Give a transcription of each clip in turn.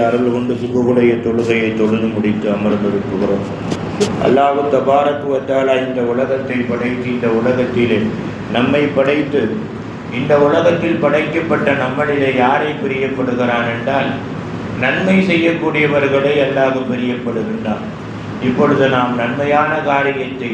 அருள் கொண்டு சுபகுடைய தொழுகையை தொழுது முடித்து அமர்ந்திருக்கிறோம். அல்லாஹ் தபாரக் வ தஆலா இந்த உலகத்தை படைத்து இந்த உலகத்திலே நம்மை படைத்து இந்த உலகத்தில் படைக்கப்பட்ட நம்மளிலே யாரை பிரியப்படுகிறான் என்றால் நன்மை செய்யக்கூடியவர்களை அல்லாஹ் பிரியப்படுகின்றான். இப்பொழுது நாம் நன்மையான காரியத்தை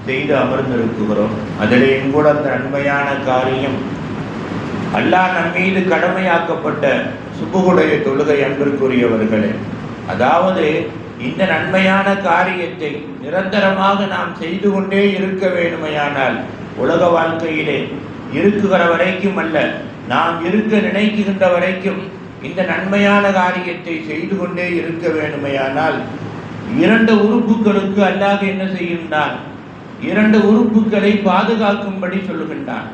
செய்து அமர்ந்திருக்கிறோம். அதிலேயும் கூட அந்த நன்மையான காரியம் அல்லாஹ் நம் மீது கடமையாக்கப்பட்ட சுபகுடைய தொழுகை. அன்பிற்குரியவர்களே, அதாவது இந்த நன்மையான காரியத்தை நிரந்தரமாக நாம் செய்து கொண்டே இருக்க வேண்டுமையானால் உலக வாழ்க்கையிலே இருக்குகிற வரைக்கும் அல்ல, நாம் இருக்க நினைக்கின்ற வரைக்கும் இந்த நன்மையான காரியத்தை செய்து கொண்டே இருக்க வேண்டுமையானால் இரண்டு உறுப்புகளுக்கு அல்லாஹ் என்ன செய்கின்றான்? இரண்டு உறுப்புகளை பாதுகாக்கும்படி சொல்லுகின்றான்.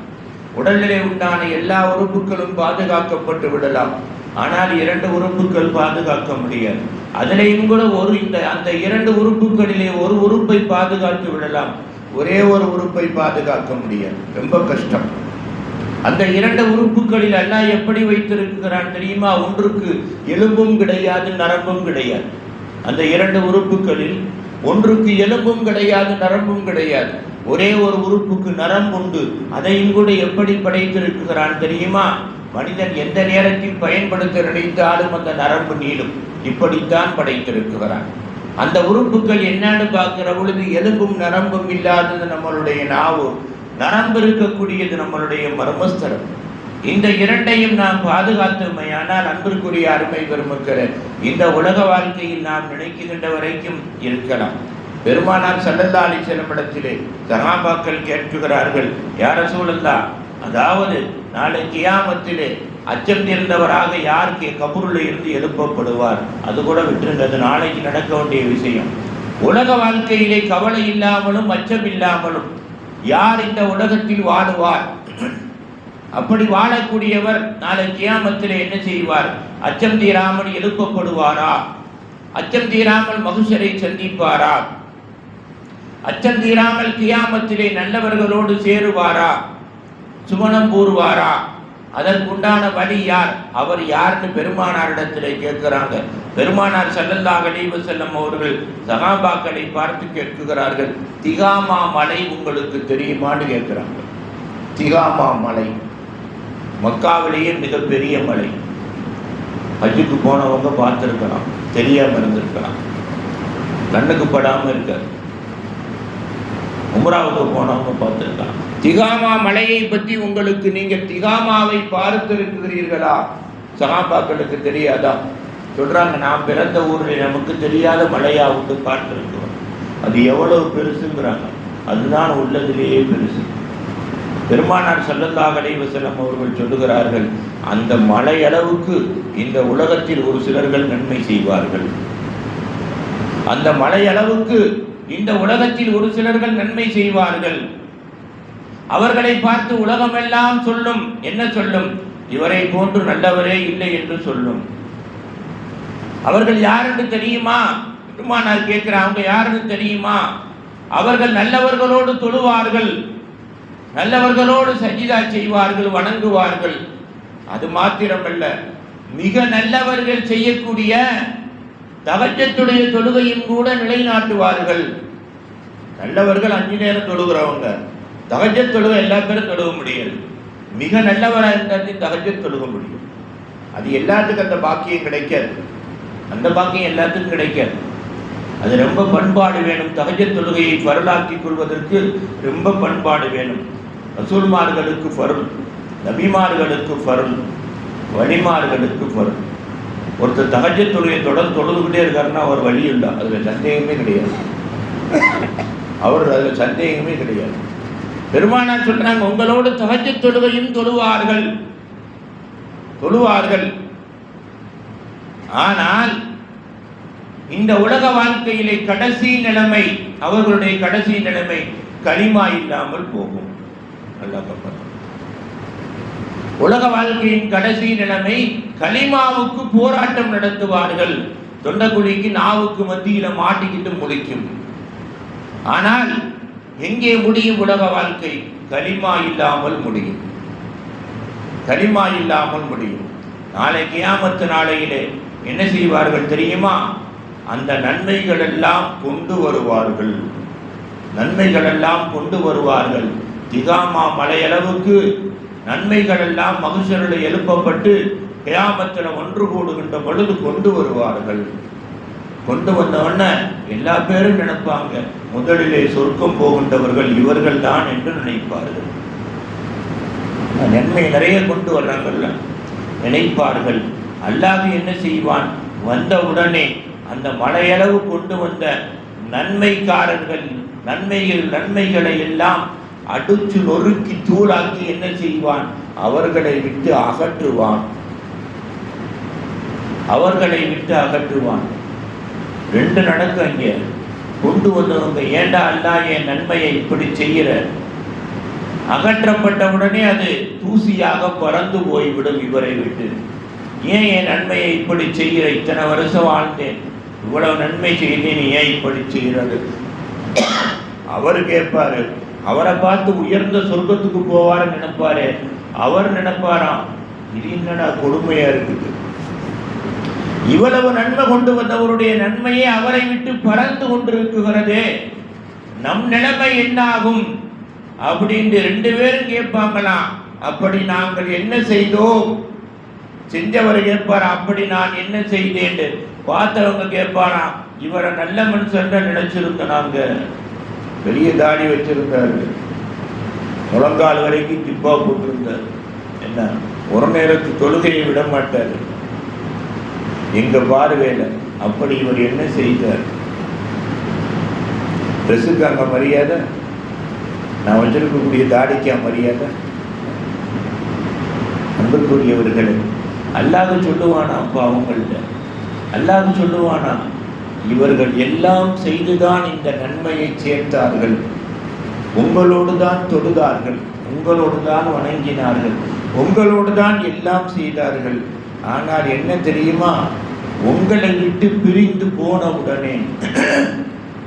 உடலிலே உண்டான எல்லா உறுப்புகளும் பாதுகாக்கப்பட்டு விடலாம், ஆனால் இரண்டு உறுப்புகள் பாதுகாக்க முடியாது. அதிலேயும் கூட அந்த இரண்டு உறுப்புகளிலே ஒரு உறுப்பை பாதுகாத்து விடலாம், ஒரே ஒரு உறுப்பை பாதுகாக்க முடியாது. ரொம்ப கஷ்டம். அந்த இரண்டு உறுப்புகளில் அல்லாஹ் எப்படி வைத்திருக்கிறான் தெரியுமா? ஒன்றுக்கு எலும்பும் கிடையாது, நரம்பும் கிடையாது. அந்த இரண்டு உறுப்புகளில் ஒன்றுக்கு எலும்பும் கிடையாது, நரம்பும் கிடையாது. ஒரே ஒரு உறுப்புக்கு நரம்பு உண்டு. அதையும் கூட எப்படி படைத்திருக்கிறான் தெரியுமா? மனிதன் எந்த நேரத்தில் பயன்படுத்த நினைத்தாலும் அந்த நரம்பு நீளும். இப்படித்தான் படைத்திருக்கிறான். அந்த உறுப்புகள் என்னன்னு பார்க்கிற பொழுது எலும்பும் நரம்பும் இல்லாதது நம்மளுடைய நாவு, நரம்பு இருக்கக்கூடியது நம்மளுடைய மர்மஸ்தலம். இந்த இரண்டையும் நாம் பாதுகாத்தமையானால் அன்பிற்குரிய அருமை பெருமக்களே, இந்த உலக வாழ்க்கையில் நாம் நினைக்கின்ற வரைக்கும் இருக்கலாம். பெருமானார் ஸல்லல்லாஹு அலைஹி வஸல்லம் இடத்திலே சஹாபாக்கள் கேட்கிறார்கள், யா ரசூலல்லாஹ், அதாவது நாளை கியாமத்திலே அச்சம் தீர்ந்தவராக யார் கபூரில் இருந்து எழுப்பப்படுவார்? அது கூட விட்டுருந்தது, நாளைக்கு நடக்க வேண்டிய விஷயம். உலக வாழ்க்கையிலே கவலை இல்லாமலும் அச்சம் இல்லாமலும் யார் இந்த உலகத்தில் வாழுவார்? அப்படி வாழக்கூடியவர் நாளை கியாமத்திலே என்ன செய்வார்? அச்சம் தீராமல் எழுப்பப்படுவாரா? அச்சம் தீராமல் மகுஷரை சந்திப்பாரா? அச்சம் தீராமல் கியாமத்திலே நல்லவர்களோடு சேருவாரா? சுமணம் கூறுவாரா? அதற்குண்டான வழி யார்? அவர் யாருன்னு பெருமானாரிடத்திலே கேட்கிறாங்க. பெருமானார் ஸல்லல்லாஹு அலைஹி வஸல்லம் அவர்கள் சஹாபாக்களை பார்த்து கேட்கிறார்கள், திகாமா மலை உங்களுக்கு தெரியுமான்னு கேட்கிறாங்க. திகாமா மலை மக்காவிலேயே மிகப்பெரிய மலை. ஹஜ்ஜுக்கு போனவங்க பார்த்துருக்கலாம், தெரியாமல் இருந்திருக்கலாம், கண்ணுக்கு படாமல் இருக்காது. உம்ராவுக்கு போனவங்க பார்த்துருக்கலாம். திகாமா மலையை பற்றி உங்களுக்கு நீங்கள் திகாமாவை பார்த்திருக்கிறீர்களா? சஹாபாக்களுக்கு தெரியாதா? சொல்றாங்க, நாம் பிறந்த ஊரில் நமக்கு தெரியாத மலையா விட்டு பார்த்திருக்கிறோம். அது எவ்வளவு பெருசுங்கிறாங்க. அதுதான் உள்ளதிலேயே பெருசு. பெருமானார் ஸல்லல்லாஹு அலைஹி வஸல்லம் அவர்கள் சொல்லுகிறார்கள், அந்த மலை அளவுக்கு இந்த உலகத்தில் ஒரு சிலர்கள் நன்மை செய்வார்கள். அந்த மலை அளவுக்கு இந்த உலகத்தில் ஒரு சிலர்கள் நன்மை செய்வார்கள். அவர்களை பார்த்து உலகமெல்லாம் சொல்லும். என்ன சொல்லும்? இவரை போன்று நல்லவரே இல்லை என்று சொல்லும். அவர்கள் யாருன்னு தெரியுமா? பெருமானார் கேட்கிறாங்க, அவங்க யாருன்னு தெரியுமா? அவர்கள் நல்லவர்களோடு தொழுவார்கள், நல்லவர்களோடு சஜிதா செய்வார்கள், வணங்குவார்கள். அது மாத்திரமல்ல, மிக நல்லவர்கள் செய்யக்கூடிய தஹஜ்ஜுடைய தொழுகையும் கூட நிலைநாட்டுவார்கள். நல்லவர்கள் 5 நேரம் தொழுகிறவங்க, தஹஜ்ஜத் தொழுகை எல்லா பேரும் தொழுக முடியாது. மிக நல்லவராக இருந்தாலும் தஹஜ்ஜத் தொழுக முடியும். அது எல்லாத்துக்கும் அந்த பாக்கியம் கிடைக்காது. அந்த பாக்கியம் எல்லாத்துக்கும் கிடைக்காது. அது ரொம்ப பண்பாடு வேணும். தஹஜ்ஜத் தொழுகையை ஃபர்லாக்கிக் கொள்வதற்கு ரொம்ப பண்பாடு வேணும். ரசூல்மார்களுக்கு ஃபர்ல், நபிமார்களுக்கு ஃபர்ல், வலிமார்களுக்கு ஃபர்ல். ஒருத்தர் தஹஜ்ஜத் தொழுகையை தொடர்ந்து தொழுதுகிட்டே இருக்காருன்னா அவர் வழி இல்லை, அதில் சந்தேகமே கிடையாது. அவர் அதில் சந்தேகமே கிடையாது. பெருமானார் சொல்றாங்க, உங்களோடு தஹஜ்ஜத் தொழுகையும் தொழுவார்கள். ஆனால் இந்த உலக வாழ்க்கையிலே கடைசி நிலைமை, அவர்களுடைய கடைசி நிலைமை கலிமா இல்லாமல் போகும். உலக வாழ்க்கையின் கடைசி நிலைமை கலிமாவுக்கு போராட்டம் நடத்துவார்கள். தொண்டக்குழிக்கு நாவுக்கு மத்தியில மாட்டிக்கிட்டு முழிக்கும். ஆனால் எங்கே முடியும் உலக வாழ்க்கை? கலிமா இல்லாமல் முடியும். கலிமா இல்லாமல் முடியும். நாளை கியாமத்து நாளையிலே என்ன செய்வார்கள் தெரியுமா? அந்த நன்மைகள் எல்லாம் கொண்டு வருவார்கள். நன்மைகள் எல்லாம் கொண்டு வருவார்கள். திகாமா மலையளவுக்கு நன்மைகள் எல்லாம் மகஷரில் எழுப்பப்பட்டு கியாமத்தில் ஒன்று கூடுகின்ற பொழுது கொண்டு வருவார்கள். கொண்டு வந்தவொன்னே எல்லா பேரும் நினைப்பாங்க, முதலிலே சொர்க்கம் போகின்றவர்கள் இவர்கள் தான் என்று நினைப்பார்கள். நன்மை நிறைய கொண்டு வர்றாங்கல்ல, நினைப்பார்கள். அல்லாஹ் என்ன செய்வான்? வந்தவுடனே அந்த மலையளவு கொண்டு வந்த நன்மைக்காரர்கள் நன்மைகளை எல்லாம் அடிச்சு நொறுக்கி தூளாக்கி என்ன செய்வான்? அவர்களை விட்டு அகற்றுவான். அவர்களை விட்டு அகற்றுவான். ரெண்டு நடக்கும். இங்கே கொண்டு வந்தவங்க, ஏண்டா அல்லாஹ் என் நன்மையை இப்படி செய்கிற? அகற்றப்பட்டவுடனே அது தூசியாக பறந்து போய்விடும் இவரை விட்டு. ஏன் என் நன்மையை இப்படி செய்கிற? இத்தனை வருஷம் வாழ்ந்தேன், இவ்வளவு நன்மை செய்தேன், ஏன் இப்படி செய்கிறது? அவர் கேட்பாரு. அவரை பார்த்து உயர்ந்த சொர்க்கத்துக்கு போவாருன்னு நினைப்பாரு. அவர் நினைப்பாராம், இது என்னடா கொடுமையா இருக்குது, இவ்வளவு நன்மை கொண்டு வந்தவருடைய நன்மையே அவரை விட்டு பறந்து கொண்டிருக்குகிறதே, நம் நிலைமை என்னாகும் அப்படின்னு ரெண்டு பேரும் கேட்பாங்களாம். அப்படி நாங்கள் என்ன செய்தோம்? செஞ்சவர் கேட்பார், அப்படி நான் என்ன செய்தேன்? பார்த்தவங்க கேட்பாராம், இவரை நல்ல மனுஷன் நினைச்சிருந்த, நாங்க பெரிய தாடி வச்சிருந்தாரு, முழங்கால் வரைக்கும் திப்பா போட்டிருந்தார், என்ன ஒரு நேரத்து தொழுகையை விட மாட்டார் எங்க பார்வையில. அப்படி இவர் என்ன செய்தார்? ட்ரெஸ்ஸுக்கு அங்க மரியாதை, நான் வச்சிருக்கக்கூடிய தாடிக்கா மரியாதை? அன்புக்குரியவர்களே, அல்லாஹ் சொல்லுவானா? அப்போ அவங்கள்ட்ட அல்லாஹ் சொல்லுவானா? இவர்கள் எல்லாம் செய்துதான் இந்த நன்மையை சேர்த்தார்கள், உங்களோடு தான் தொழுதார்கள், உங்களோடு தான் வணங்கினார்கள், உங்களோடு தான் எல்லாம் செய்தார்கள். ஆனால் என்ன தெரியுமா? உங்களை விட்டு பிரிந்து போனவுடனே,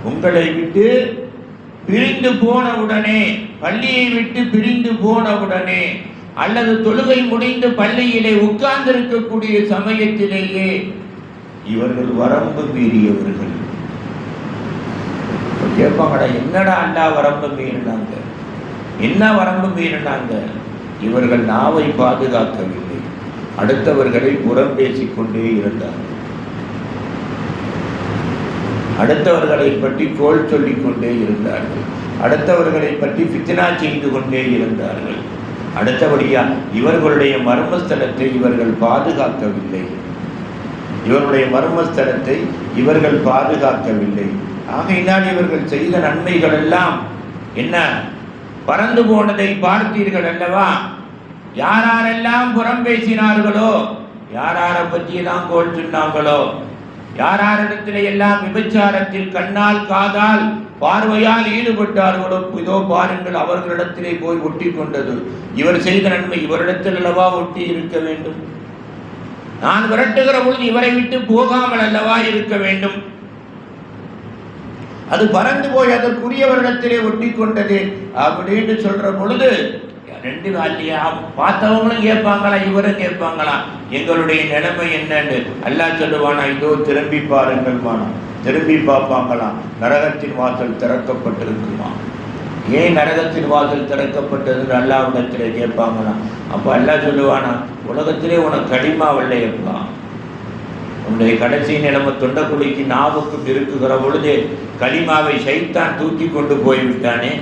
உங்களை விட்டு பிரிந்து போனவுடனே, பள்ளியை விட்டு பிரிந்து போனவுடனே, அல்லது தொழுகை முடிந்து பள்ளியிலே உட்கார்ந்திருக்கக்கூடிய சமயத்திலேயே இவர்கள் வரம்பு மீறியவர்கள். கேட்பாங்கடா, என்னடா அல்லாஹ் வரம்பு மீறினாங்க? என்ன வரம்பு மீறினாங்க? இவர்கள் நாவை பாதுகாக்கவில்லை, அடுத்தவர்களை புறம் பேசிக்கொண்டே இருந்தார்கள், அடுத்தவர்களை பற்றி கோல் சொல்லிக் கொண்டே இருந்தார்கள், அடுத்தவர்களை பற்றி ஃபித்னா செய்து கொண்டே இருந்தார்கள். அடுத்தபடியா இவர்களுடைய மர்மஸ்தலத்தை இவர்கள் பாதுகாக்கவில்லை, இவருடைய மர்மஸ்தலத்தை இவர்கள் பாதுகாக்கவில்லை. ஆகையினால் இவர்கள் செய்த நன்மைகள் எல்லாம் என்ன பறந்து போனதை பார்த்தீர்கள் அல்லவா? யாரெல்லாம் புறம் பேசினார்களோ, யாரை பற்றியெல்லாம் கோல் சொன்னாங்களோ, யாரிடத்திலே எல்லாம் விபச்சாரத்தில் கண்ணால் காதால் பார்வையால் ஈடுபட்டார்களோ, இதோ பாருங்கள் அவர்களிடத்திலே போய் ஒட்டி கொண்டது. இவர் செய்த நன்மை இவரிடத்தில் அல்லவா ஒட்டி இருக்க வேண்டும்? நான் விரட்டுகிற பொழுது இவரை விட்டு போகாமல் அல்லவா இருக்க வேண்டும்? அது பறந்து போய் அதற்குரியவரிடத்திலே ஒட்டி கொண்டது அப்படின்னு சொல்ற பொழுது ரெண்டு இல்லையா? பார்த்தவங்களும் கேட்பாங்களா, இவரும் கேட்பாங்களா, எங்களுடைய நிலைமை என்னன்னு? அல்லாஹ் சொல்லுவானா, இதோ திரும்பி பாருங்கள் மானா. திரும்பி பார்ப்பாங்களா, நரகத்தின் வாசல் திறக்கப்பட்டிருக்குமா? ஏன் நரகத்தின் வாசல் திறக்கப்பட்டதுன்னு அல்லாஹ்விடத்திலே கேட்பாங்களாம். அப்போ அல்லாஹ் சொல்லுவானா, உலகத்திலே உனக்கு களிமா வெள்ளையப்பா, உன்னுடைய கடைசி நிலைமை தொண்டக்குழிக்கு நாவுக்கு இருக்குகிற பொழுது களிமாவை சைத்தான் தூக்கி கொண்டு போய்விட்டானே,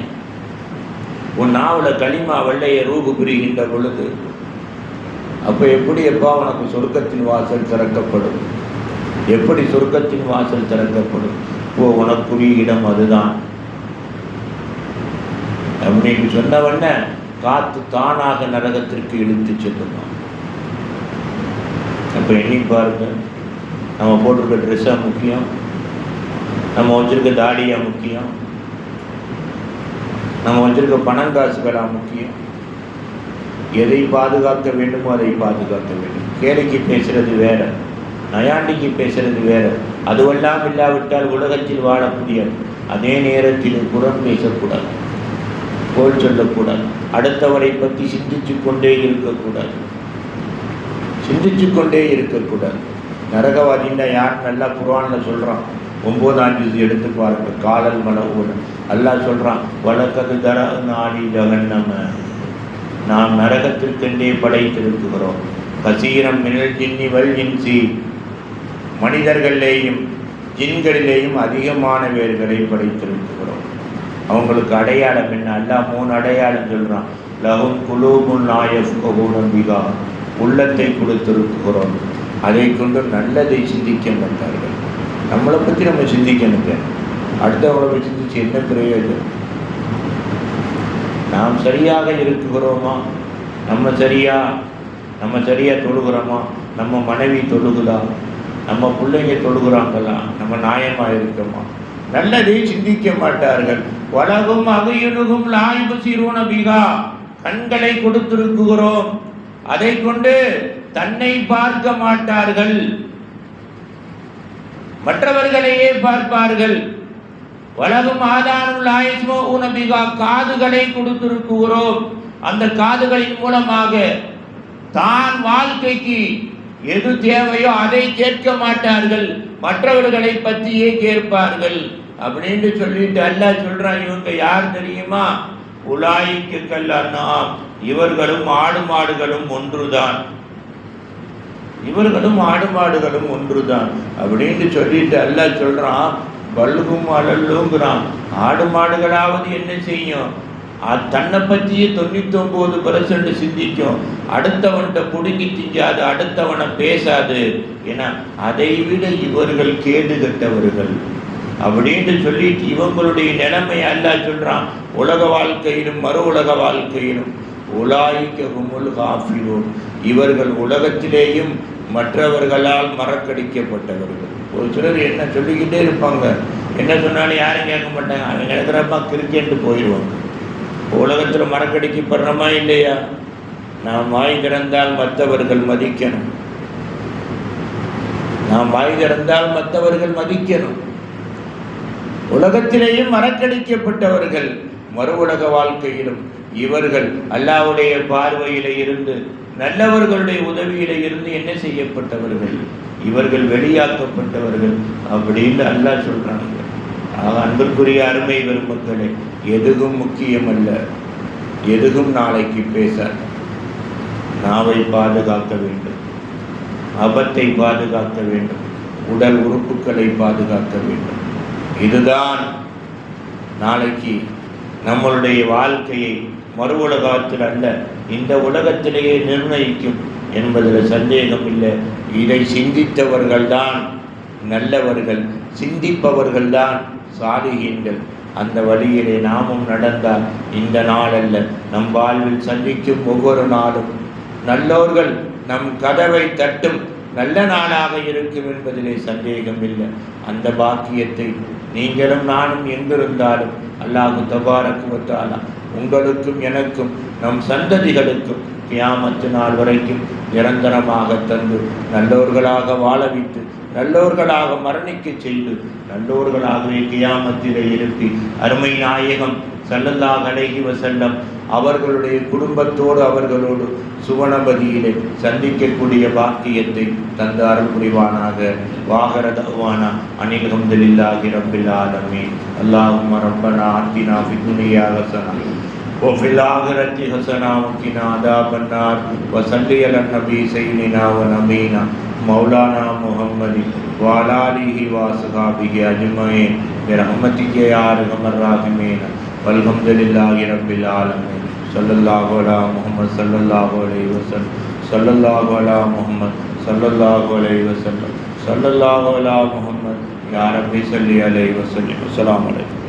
உன் நாவில் களிமா வெள்ளைய ரூபு புரிகின்ற பொழுது அப்போ எப்படி எப்பா உனக்கு சொர்க்கத்தின் வாசல் திறக்கப்படும்? எப்படி சொர்க்கத்தின் வாசல் திறக்கப்படும்? இப்போ உனக்குரிய இடம் அதுதான் அப்படின்னு சொன்னவன காத்து தானாக நரகத்திற்கு இழுத்து செல்லுமா. அப்போ எண்ணி பாருங்க, நம்ம போட்டிருக்க ட்ரெஸ்ஸாக முக்கியம், நம்ம வச்சிருக்க தாடியா முக்கியம், நம்ம வச்சிருக்க பணம் காசுகளாக முக்கியம்? எதை பாதுகாக்க வேண்டுமோ அதை பாதுகாக்க வேண்டும். கேலிக்கு பேசுறது வேற, நயாண்டிக்கு பேசுறது வேற. அதுவெல்லாம் இல்லாவிட்டால் உலகத்தில் வாழ முடியாது. அதே நேரத்தில் புறம் பேசக்கூடாது, கோல் சொல்லக்கூடாது, அடுத்தவரை பற்றி சிந்திச்சு கொண்டே இருக்கக்கூடாது, சிந்திச்சு கொண்டே இருக்கக்கூடாது. நரகவாதின்னா யார் நல்லா குர்ஆனில் சொல்கிறான். 9ஆம் ஜுஸ் எடுத்து பாருங்க. காலல் மலஊன அல்லாஹ் சொல்கிறான், வலக்கது தரநாளி ஜஹன்னம, நாம் நரகத்திற்கென்றே படைத்திருக்கிறோம். கசீரம் மினல் ஜின்னி வல் இன்சி, மனிதர்களிலேயும் ஜின்களிலேயும் அதிகமான வேர்களை படைத்திருக்கிறோம். அவங்களுக்கு அடையாளம் என்ன? அல்லாஹ் 3 அடையாளம் சொல்கிறான். லஹும் குலூபுன் லா யஃப்கஹூன பிஹா, உள்ளத்தை கொடுத்திருக்கிறோம், அதை கொண்டு நல்லதை சிந்திக்க மாட்டார்கள். நம்மளை பற்றி நம்ம சிந்திக்கணுங்க. அடுத்தவங்களை பற்றி சிந்திச்சு என்ன பிரயோஜனம்? நாம் சரியாக இருக்குகிறோமா? நம்ம சரியாக தொழுகிறோமா? நம்ம மனைவி தொழுகுதா? நம்ம பிள்ளைங்க தொழுகிறாங்களா? நம்ம நியாயமாக இருக்கோமா? நல்லதை சிந்திக்க மாட்டார்கள். வலகும் அகையுலகும் லாய்பு சீரோன பிகா, கண்களை கொடுத்திருக்கிறோம், அதை கொண்டு தன்னை பார்க்க மாட்டார்கள், மற்றவர்களையே பார்ப்பார்கள். வலகும் ஆதானுல் ஆயஸ்மோ உனபிகா, காதுகளை கொடுத்திருக்கிறோம், அந்த காதுகளின் மூலமாக தான் வாழ்க்கைக்கு எது தேவையோ அதை கேட்க மாட்டார்கள், மற்றவர்களை பற்றியே கேட்பார்கள் அப்படின்னு சொல்லிட்டு அல்லாஹ் சொல்றான். இவங்க யார் தெரியுமா? உலாய்க்கு கல்லன்னா, இவர்களும் ஆடு மாடுகளும் ஒன்றுதான், இவர்களும் ஆடு மாடுகளும் ஒன்றுதான் அப்படின்னு சொல்லிட்டு அல்லாஹ் சொல்றான். பல்கும் அழல்லுங்கிறான். ஆடு மாடுகளாவது என்ன செய்யும்? தன்னை பற்றியே 99% சிந்திக்கும், அடுத்தவன்கிட்ட பிடுங்கி திங்காது, அடுத்தவனை பேசாது. ஏன்னா அதை விட இவர்கள் கேடு கட்டவர்கள் அப்படின்னு சொல்லிட்டு இவங்களுடைய நிலைமை அல்லாஹ் சொல்றான். உலக வாழ்க்கையிலும் மறு உலக வாழ்க்கையிலும் உலாய்க்கஹுமுல் காஃபிலூன், இவர்கள் உலகத்திலேயும் மற்றவர்களால் மறக்கடிக்கப்பட்டவர்கள். ஒரு சிலர் என்ன சொல்லிக்கிட்டே இருப்பாங்க, என்ன சொன்னாலும் யாரும் கேட்க மாட்டாங்க, அவங்க நினைக்கிறப்ப கிரிக்கெட்டு போயிடுவாங்க. உலகத்தில் மறக்கடிக்கப்படுறோமா இல்லையா? நாம் வாய் திறந்தால் மற்றவர்கள் மதிக்கணும், நாம் வாய் திறந்தால் மற்றவர்கள் மதிக்கணும். உலகத்திலேயும் மறக்கடிக்கப்பட்டவர்கள், மறு உலக வாழ்க்கையிலும் இவர்கள் அல்லாஹ்வுடைய பார்வையில இருந்து, நல்லவர்களுடைய உதவியில இருந்து என்ன செய்யப்பட்டவர்கள்? இவர்கள் வெளியாக்கப்பட்டவர்கள் அப்படின்னு அல்லாஹ் சொல்றாங்க. அன்பிற்குரிய அருமை பெருமக்களே, எதுவும் முக்கியமல்ல, எதுவும் நாளைக்கு பேச. நாவை பாதுகாக்க வேண்டும், அபத்தை பாதுகாக்க வேண்டும், உடல் உறுப்புகளை பாதுகாக்க வேண்டும். இதுதான் நாளைக்கு நம்மளுடைய வாழ்க்கையை மறு உலகத்தில் அல்ல, இந்த உலகத்திலேயே நிர்ணயிக்கும் என்பதில் சந்தேகம் இல்லை. இதை சிந்தித்தவர்கள்தான் நல்லவர்கள், சிந்திப்பவர்கள்தான் சாலிஹீன்கள். அந்த வழியிலே நாமும் நடந்தால் இந்த நாள் அல்ல, நம் வாழ்வில் சந்திக்கும் ஒவ்வொரு நாளும் நல்லோர்கள் நம் கதவை தட்டும் நல்ல நாளாக இருக்கும் என்பதிலே சந்தேகம் இல்லை. அந்த பாக்கியத்தை நீங்களும் நானும் எங்கிருந்தாலும் அல்லாஹ் தபாரக் வ தஆலா உங்களுக்கும் எனக்கும் நம் சந்ததிகளுக்கும் கியாமத்து நாள் வரைக்கும் நிரந்தரமாக தந்து நல்லோர்களாக வாழவிட்டு நல்லோர்களாக மரணிக்க செய்து நல்லோர்களாகவே கியாமத்திலே இருப்பி அருமை நாயகம் ஸல்லல்லாஹு அலைஹி வஸல்லம் அவர்களுடைய குடும்பத்தோடு அவர்களோடு சுவனபதியிலே சந்திக்கக்கூடிய பாக்கியத்தை தந்த அருள் புரிவானாக. வாஹர தஅவானா அனில் ஹம்துலில்லாஹி ரப்பில் ஆலமீன். அல்லாஹும்ம ரப்பனா ஆத்தினா ஃபித் துன்யா ஹஸனா وفي الآخرة حسنة وقنا عذاب النار. وصلي على النبي سيدنا ونبينا مولانا محمد وعلى آله وصحبه أجمعين برحمتك يا أرحم الراحمين. والحمد لله رب العالمين. صلى الله على محمد صلى الله عليه وسلم. صلى الله على محمد صلى الله عليه وسلم. صلى الله على محمد. يا رب صل عليه وسلم. السلام عليكم.